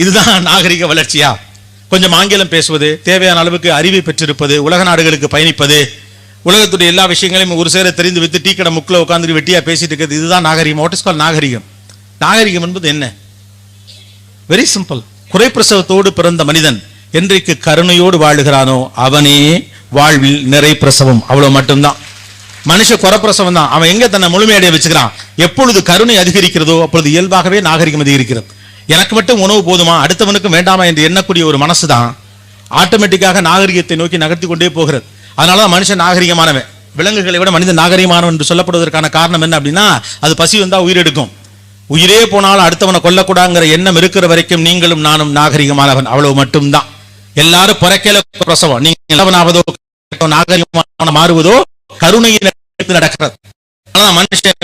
இதுதான் நாகரிக வளர்ச்சியா? கொஞ்சம் ஆங்கிலம் பேசுவது, தேவையான அளவுக்கு அறிவை பெற்றிருப்பது, உலக நாடுகளுக்கு பயணிப்பது, உலகத்துடைய எல்லா விஷயங்களையும் ஒரு சேர தெரிந்து வைத்து டீ கடை முக்கில் உட்காந்து வெட்டியா பேசிட்டு இருக்கிறது, இதுதான் நாகரிகம். வாட் இஸ் கால் நாகரிகம்? நாகரிகம் என்பது என்ன? Very simple. குறைப்பிரசவத்தோடு பிறந்த மனிதன் என்றைக்கு கருணையோடு வாழுகிறானோ அவனே வாழ்வில் நிறை பிரசவம். அவ்வளவு மட்டும்தான். மனுஷ குறப்பிரசவம் தான். அவன் எங்க தன்னை முழுமையடைய வச்சுக்கிறான்? எப்பொழுது கருணை அதிகரிக்கிறதோ அப்பொழுது இயல்பாகவே நாகரிகம் அதிகரிக்கிறது. எனக்கு மட்டும் உணவு போதுமா, அடுத்தவனுக்கு வேண்டாமா என்று எண்ணக்கூடிய ஒரு மனசுதான் ஆட்டோமேட்டிக்காக நாகரிகத்தை நோக்கி நகர்த்தி கொண்டே போகிறது. அதனாலதான் மனுஷன் நாகரிகமானவன். விலங்குகளை விட மனிதன் நாகரிகமானவன் என்று சொல்லப்படுவதற்கான காரணம் என்ன அப்படின்னா, அது பசி வந்தா உயிரெடுக்கும். உயிரே போனாலும் அடுத்தவனை கொல்லக்கூடாங்கிற எண்ணம் இருக்கிற வரைக்கும் நீங்களும் நானும் நாகரிகமானவன். அவ்வளவு மட்டும்தான். எல்லாரும் பிறக்கையில பிரசவம். நீங்க நாகரிகமான மாறுவதோ கருணையின் நடக்கிறது. மனுஷன்